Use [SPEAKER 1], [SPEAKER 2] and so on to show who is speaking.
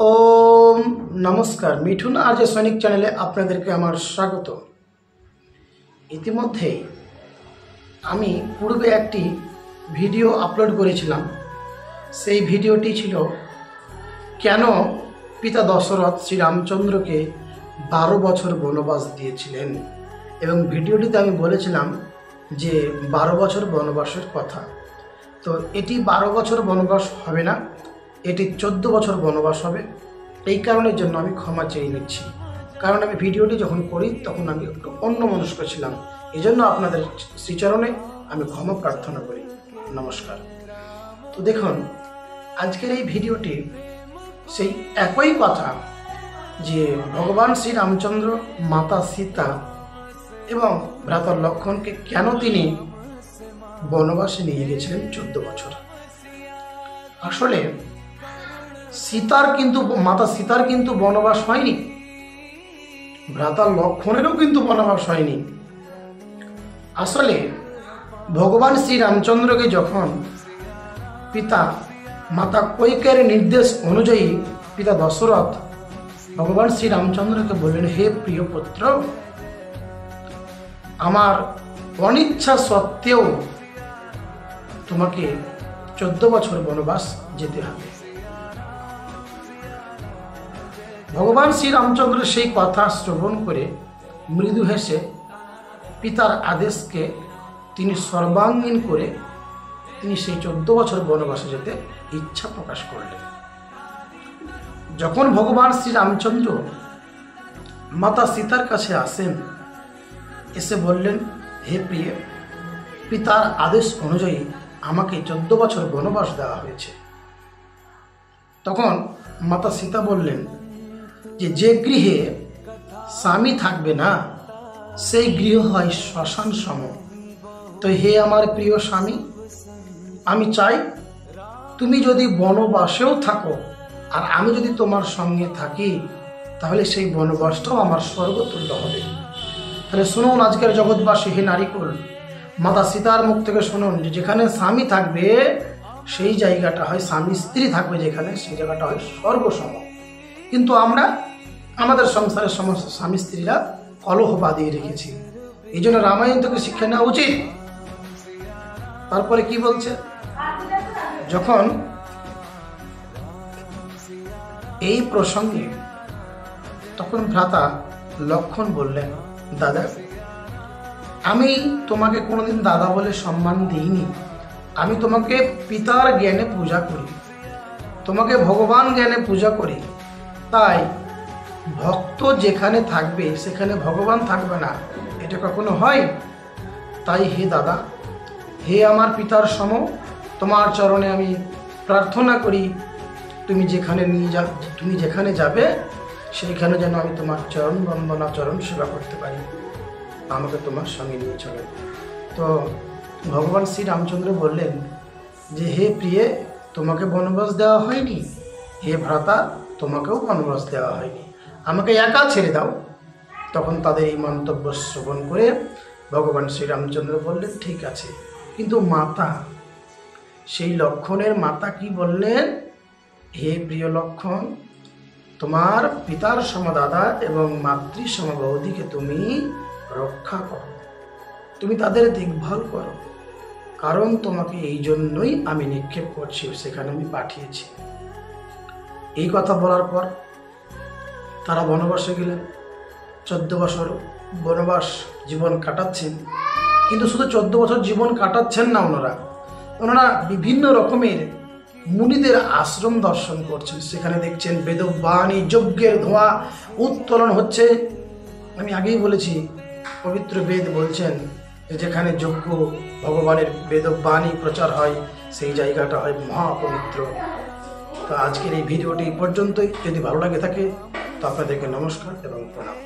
[SPEAKER 1] ओम नमस्कार मिठुन आर्य सैनिक चैनेले आपनादेरके आमार स्वागत। इतिमध्ये आमी पूर्वे एकटी भिडियो आपलोड करेछिलाम। सेई भिडियोटी छिलो केन पिता दशरथ श्री रामचंद्र के 12 बछर बनबास दिएछिलेन एबं भिडियोटीते आमी बोलेछिलाम जे 12 बछर बनबासेर कथा। तो एटी 12 बछर बनबास हबे ना, एटी 14 बछर बनबास हबे। এই কারণের জন্য আমি ক্ষমা চেয়ে নিচ্ছি, কারণ আমি ভিডিওটি যখন করি তখন আমি একটু অন্যমনস্ক ছিলাম। এজন্য আপনাদের শ্রীচরণে আমি ক্ষমা প্রার্থনা করি। নমস্কার। তো দেখুন আজকের এই ভিডিওটি সেই একই কথা যে ভগবান শ্রী রামচন্দ্র, মাতা সীতা এবং ভ্রাতা লক্ষ্মণকে কেন তিনি বনবাসে নিয়ে গেছিলেন 14 বছর। আসলে सीतार किन्तु माता सीतार किन्तु बनबास हयनि, भ्राता लक्ष्मणेरও किन्तु बनबास हयनि। आसले भगवान श्री रामचंद्र के जखन पिता माता कैकेयीर निर्देश अनुयायी पिता दशरथ भगवान श्री रामचंद्र के बोलेन, हे प्रिय पुत्र, आमार अनिच्छा सत्त्वेও तुम्हें 14 बछर बनबास जेते हबे। भगवान श्री रामचंद्र से कथा श्रवण करे मृदु हेसे पितार आदेश के तिनी सर्वांगीन करे तिनी सेई 14 बछर बनबासे जेते इच्छा प्रकाश करलेन। जखन भगवान श्री रामचंद्र माता सीतार काछे आसेन, एसे बोललेन, हे प्रिय, पितार आदेश अनुयायी आमाके 14 बछर बनबास देওয়া হয়েছে। तखन माता सीता बोललेन जे गृहे स्वामी थाकबे ना सेई गृह हय श्मशान सम। तो हे आमार प्रिय स्वामी, आमी चाই तुमी जदि बनबासेও थाको और आमी जदि तोमार संगे थाकी ताहले सेई बनबासटाও आमार स्वर्गतुल्य हबे। ताहले शुनुन आजकेर जगतबासी, हे नारीकुल, माता सीतार मुख थेके शुनुन जे जेखाने स्वामी थाकबे सेई जायगाटा हय, स्वामी स्त्री थाकबे जेखाने सेई जायगाटा हय स्वर्गसम। किन्तु आमरा आमादेर संसारेर समस्त स्वामी स्त्रीरा कलह बाधिয়ে রেখেছি। এইজন্য রামায়ণ থেকে শিক্ষা নেওয়া উচিত। তারপরে কি বলছে, যখন এই প্রসঙ্গে তখন ভ্রাতা লক্ষ্মণ বললেন, দাদা, আমি তোমাকে কোনোদিন দাদা বলে সম্মান দিইনি। আমি তোমাকে পিতার জ্ঞানে পূজা করি, তোমাকে ভগবান জ্ঞানে পূজা করি। তাই भक्त जेखाने थाकबे सेखाने भगवान थाकबे ना, एटा कखनो हय? ताई हे दादा, हे आमार पितार सम, तोमार चरणे आमी प्रार्थना करी तुमी जेखाने तुमी जेखाने जाबे सेखाने जेन आमी तोमार चरण वंदना चरण सेवा करते पारी, आमाके तोमार संगे निये चलो। तो भगवान श्री रामचंद्र बोललेन जे हे प्रिय, तोमाके बनबास देওয়া হয়নি, हे भ्राता, तोमाकेও बनबास देওয়া হয়নি, আমাকে একা ছেড়ে দাও। তখন তাদের এই মন্তব্য শ্রবণ করে ভগবান শ্রী রামচন্দ্র বললেন, ঠিক আছে, কিন্তু মাতা, সেই লক্ষ্মণের মাতা কি বললেন, হে প্রিয় লক্ষ্মণ, তোমার পিতার সম দাদা এবং মাতৃ সম বৌদিকে তুমি রক্ষা করো, তুমি তাদের দেখভাল করো, কারণ তোমাকে এই জন্যই আমি নিক্ষেপ করছি, সেখানে আমি পাঠিয়েছি। এই কথা বলার পর তারা বনবাসে গেলেন। 14 বছর বনবাস জীবন কাটাচ্ছেন। কিন্তু শুধু 14 বছর জীবন কাটাচ্ছেন না, ওনারা বিভিন্ন রকমের মুনিদের আশ্রম দর্শন করছেন। সেখানে দেখছেন বেদবাণী যজ্ঞের ধোঁয়া উত্তোলন হচ্ছে। আমি আগেই বলেছি, পবিত্র বেদ বলছেন যে যেখানে যজ্ঞ ভগবানের বেদবাণী প্রচার হয় সেই জায়গাটা হয় মহাপবিত্র। তো আজকের এই ভিডিওটি পর্যন্তই। যদি ভালো লাগে থাকে তো আপনাদেরকে নমস্কার এবং প্রণাম।